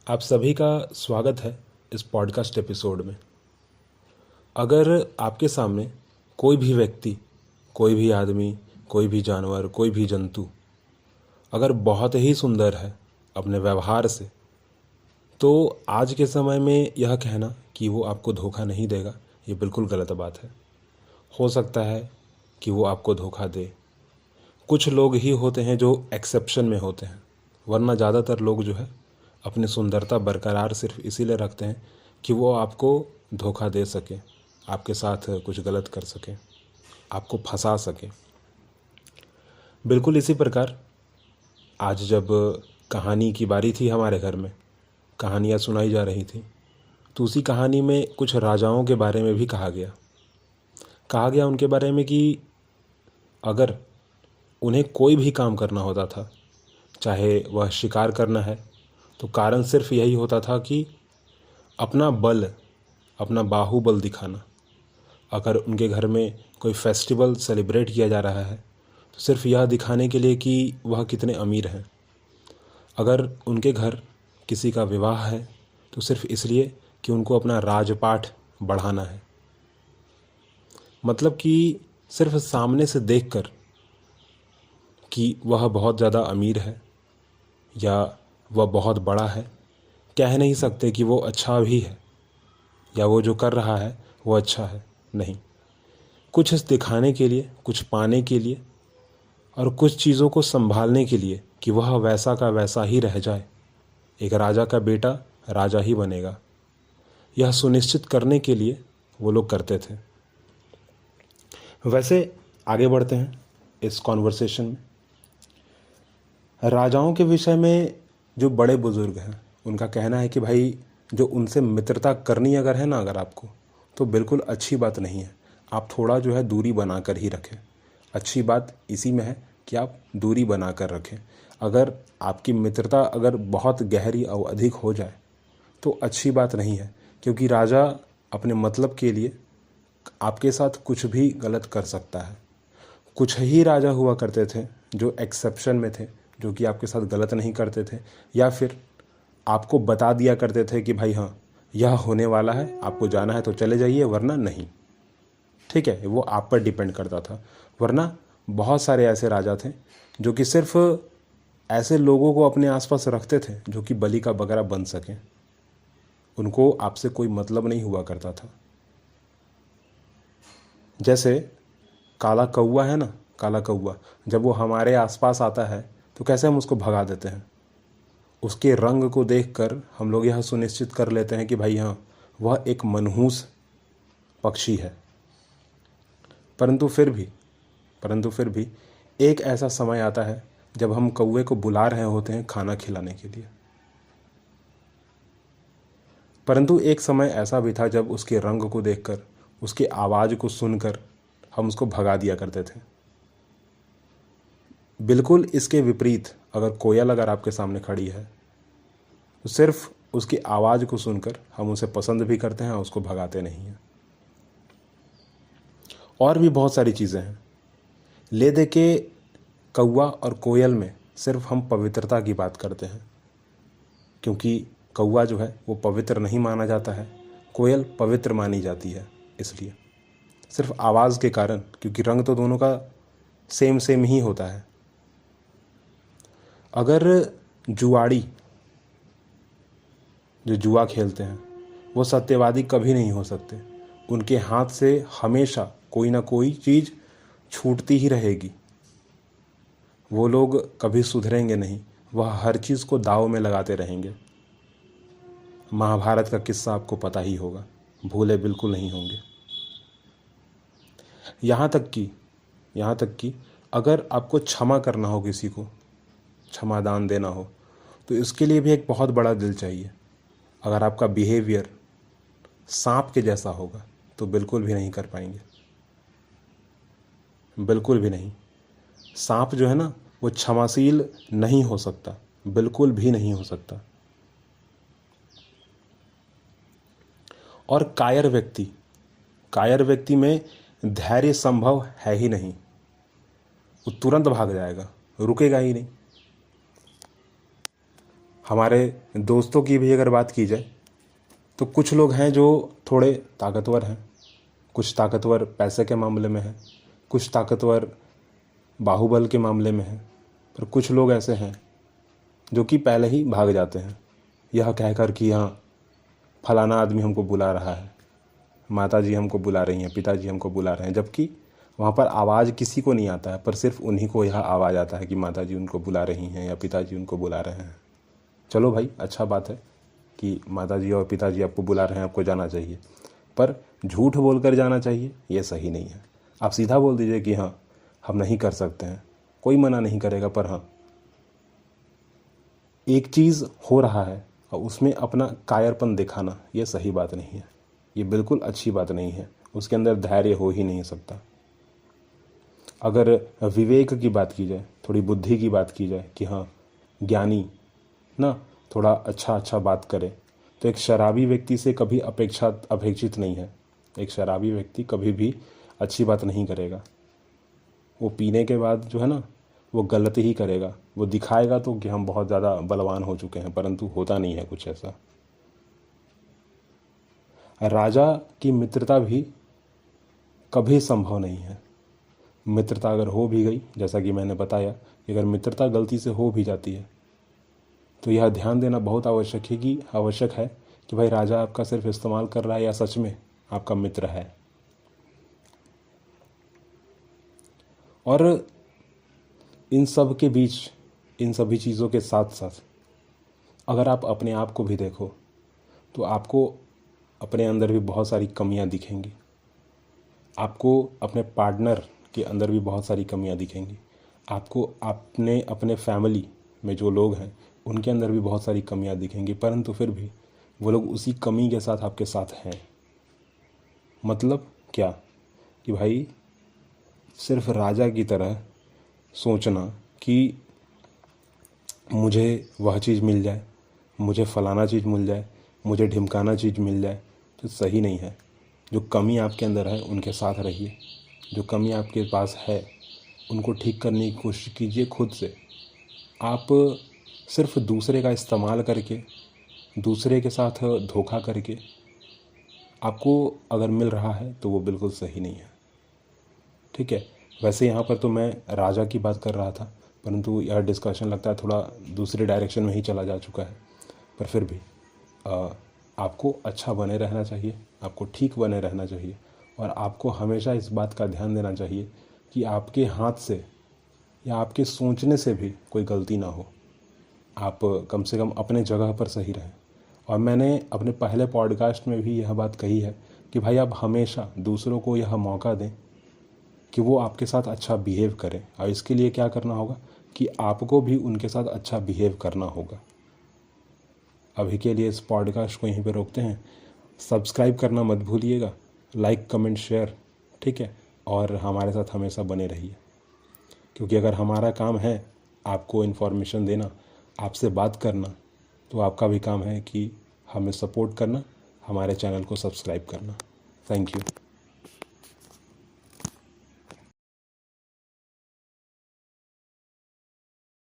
आप सभी का स्वागत है इस पॉडकास्ट एपिसोड में। अगर आपके सामने कोई भी व्यक्ति, कोई भी आदमी, कोई भी जानवर, कोई भी जंतु अगर बहुत ही सुंदर है अपने व्यवहार से, तो आज के समय में यह कहना कि वो आपको धोखा नहीं देगा, ये बिल्कुल गलत बात है। हो सकता है कि वो आपको धोखा दे। कुछ लोग ही होते हैं जो एक्सेप्शन में होते हैं, वरना ज़्यादातर लोग जो है अपनी सुंदरता बरकरार सिर्फ इसीलिए रखते हैं कि वो आपको धोखा दे सके, आपके साथ कुछ गलत कर सके, आपको फंसा सके। बिल्कुल इसी प्रकार आज जब कहानी की बारी थी, हमारे घर में कहानियाँ सुनाई जा रही थी, तो उसी कहानी में कुछ राजाओं के बारे में भी कहा गया उनके बारे में कि अगर उन्हें कोई भी काम करना होता था, चाहे वह शिकार करना है, तो कारण सिर्फ यही होता था कि अपना बल, अपना बाहुबल दिखाना। अगर उनके घर में कोई फेस्टिवल सेलिब्रेट किया जा रहा है तो सिर्फ यह दिखाने के लिए कि वह कितने अमीर हैं। अगर उनके घर किसी का विवाह है तो सिर्फ इसलिए कि उनको अपना राजपाट बढ़ाना है। मतलब कि सिर्फ सामने से देखकर कि वह बहुत ज़्यादा अमीर है या वह बहुत बड़ा है, कह नहीं सकते कि वो अच्छा भी है या वो जो कर रहा है वो अच्छा है। नहीं, कुछ दिखाने के लिए, कुछ पाने के लिए और कुछ चीज़ों को संभालने के लिए कि वह वैसा का वैसा ही रह जाए। एक राजा का बेटा राजा ही बनेगा, यह सुनिश्चित करने के लिए वो लोग करते थे। वैसे आगे बढ़ते हैं इस कॉन्वर्सेशन में। राजाओं के विषय में जो बड़े बुज़ुर्ग हैं उनका कहना है कि भाई, जो उनसे मित्रता करनी अगर है ना, अगर आपको, तो बिल्कुल अच्छी बात नहीं है। आप थोड़ा जो है दूरी बना कर ही रखें। अच्छी बात इसी में है कि आप दूरी बना कर रखें। अगर आपकी मित्रता अगर बहुत गहरी और अधिक हो जाए तो अच्छी बात नहीं है, क्योंकि राजा अपने मतलब के लिए आपके साथ कुछ भी गलत कर सकता है। कुछ ही राजा हुआ करते थे जो एक्सेप्शन में थे, जो कि आपके साथ गलत नहीं करते थे, या फिर आपको बता दिया करते थे कि भाई हाँ, यह होने वाला है, आपको जाना है तो चले जाइए, वरना नहीं। ठीक है, वो आप पर डिपेंड करता था। वरना बहुत सारे ऐसे राजा थे जो कि सिर्फ ऐसे लोगों को अपने आसपास रखते थे जो कि बलि का बकरा बन सकें। उनको आपसे कोई मतलब नहीं हुआ करता था। जैसे काला कौवा है ना, काला कौवा जब वो हमारे आसपास आता है तो कैसे हम उसको भगा देते हैं। उसके रंग को देखकर हम लोग यह सुनिश्चित कर लेते हैं कि भाई हाँ, वह एक मनहूस पक्षी है। परंतु फिर भी एक ऐसा समय आता है जब हम कौवे को बुला रहे होते हैं खाना खिलाने के लिए। परंतु एक समय ऐसा भी था जब उसके रंग को देखकर, उसकी आवाज़ को सुनकर हम उसको भगा दिया करते थे। बिल्कुल इसके विपरीत अगर कोयल अगर आपके सामने खड़ी है तो सिर्फ उसकी आवाज़ को सुनकर हम उसे पसंद भी करते हैं और उसको भगाते नहीं हैं। और भी बहुत सारी चीज़ें हैं। ले दे के कौवा और कोयल में सिर्फ हम पवित्रता की बात करते हैं, क्योंकि कौवा जो है वो पवित्र नहीं माना जाता है, कोयल पवित्र मानी जाती है। इसलिए सिर्फ आवाज़ के कारण, क्योंकि रंग तो दोनों का सेम ही होता है। अगर जुआड़ी जो जुआ खेलते हैं वो सत्यवादी कभी नहीं हो सकते। उनके हाथ से हमेशा कोई ना कोई चीज़ छूटती ही रहेगी। वो लोग कभी सुधरेंगे नहीं, वह हर चीज़ को दांव में लगाते रहेंगे। महाभारत का किस्सा आपको पता ही होगा, भूले बिल्कुल नहीं होंगे। यहाँ तक कि अगर आपको क्षमा करना हो, किसी को क्षमादान देना हो, तो इसके लिए भी एक बहुत बड़ा दिल चाहिए। अगर आपका बिहेवियर सांप के जैसा होगा तो बिल्कुल भी नहीं कर पाएंगे, बिल्कुल भी नहीं। सांप जो है ना, वो क्षमाशील नहीं हो सकता, बिल्कुल भी नहीं हो सकता। और कायर व्यक्ति में धैर्य संभव है ही नहीं। वो तुरंत भाग जाएगा, रुकेगा ही नहीं। हमारे दोस्तों की भी अगर बात की जाए तो कुछ लोग हैं जो थोड़े ताकतवर हैं, कुछ ताकतवर पैसे के मामले में हैं, कुछ ताकतवर बाहुबल के मामले में हैं, पर कुछ लोग ऐसे हैं जो कि पहले ही भाग जाते हैं यह कहकर कि हाँ फलाना आदमी हमको बुला रहा है, माता जी हमको बुला रही हैं, पिताजी हमको बुला रहे हैं, जबकि वहाँ पर आवाज़ किसी को नहीं आता है, पर सिर्फ उन्हीं को यह आवाज़ आता है कि माता जी उनको बुला रही हैं या पिताजी उनको बुला रहे हैं। चलो भाई, अच्छा बात है कि माता जी और पिताजी आपको बुला रहे हैं, आपको जाना चाहिए, पर झूठ बोलकर जाना चाहिए ये सही नहीं है। आप सीधा बोल दीजिए कि हाँ हम नहीं कर सकते हैं, कोई मना नहीं करेगा, पर हाँ एक चीज़ हो रहा है और उसमें अपना कायरपन दिखाना ये सही बात नहीं है, ये बिल्कुल अच्छी बात नहीं है, उसके अंदर धैर्य हो ही नहीं सकता। अगर विवेक की बात की जाए, थोड़ी बुद्धि की बात की जाए कि हाँ ज्ञानी ना थोड़ा अच्छा बात करे, तो एक शराबी व्यक्ति से कभी अपेक्षित नहीं है। एक शराबी व्यक्ति कभी भी अच्छी बात नहीं करेगा, वो पीने के बाद जो है ना वो गलत ही करेगा, वो दिखाएगा तो कि हम बहुत ज़्यादा बलवान हो चुके हैं, परंतु होता नहीं है कुछ ऐसा। राजा की मित्रता भी कभी संभव नहीं है। मित्रता अगर हो भी गई, जैसा कि मैंने बताया कि अगर मित्रता गलती से हो भी जाती है तो यह ध्यान देना बहुत आवश्यक है कि भाई राजा आपका सिर्फ इस्तेमाल कर रहा है या सच में आपका मित्र है। और इन सब के बीच, इन सभी चीज़ों के साथ साथ अगर आप अपने आप को भी देखो तो आपको अपने अंदर भी बहुत सारी कमियां दिखेंगी, आपको अपने पार्टनर के अंदर भी बहुत सारी कमियां दिखेंगी, आपको अपने फैमिली में जो लोग हैं उनके अंदर भी बहुत सारी कमियां दिखेंगी, परंतु फिर भी वो लोग उसी कमी के साथ आपके साथ हैं। मतलब क्या कि भाई सिर्फ राजा की तरह सोचना कि मुझे वह चीज़ मिल जाए, मुझे फलाना चीज़ मिल जाए, मुझे ढिमकाना चीज़ मिल जाए, तो सही नहीं है। जो कमी आपके अंदर है उनके साथ रहिए, जो कमी आपके पास है उनको ठीक करने की कोशिश कीजिए खुद से। आप सिर्फ दूसरे का इस्तेमाल करके, दूसरे के साथ धोखा करके आपको अगर मिल रहा है तो वो बिल्कुल सही नहीं है, ठीक है। वैसे यहाँ पर तो मैं राजा की बात कर रहा था, परंतु यह डिस्कशन लगता है थोड़ा दूसरे डायरेक्शन में ही चला जा चुका है। पर फिर भी आपको अच्छा बने रहना चाहिए, आपको ठीक बने रहना चाहिए, और आपको हमेशा इस बात का ध्यान देना चाहिए कि आपके हाथ से या आपके सोचने से भी कोई गलती ना हो। आप कम से कम अपने जगह पर सही रहें। और मैंने अपने पहले पॉडकास्ट में भी यह बात कही है कि भाई आप हमेशा दूसरों को यह मौका दें कि वो आपके साथ अच्छा बिहेव करें, और इसके लिए क्या करना होगा कि आपको भी उनके साथ अच्छा बिहेव करना होगा। अभी के लिए इस पॉडकास्ट को यहीं पे रोकते हैं। सब्सक्राइब करना मत भूलिएगा, लाइक कमेंट शेयर, ठीक है, और हमारे साथ हमेशा बने रहिए, क्योंकि अगर हमारा काम है आपको इन्फॉर्मेशन देना, आपसे बात करना, तो आपका भी काम है कि हमें सपोर्ट करना, हमारे चैनल को सब्सक्राइब करना। Thank you.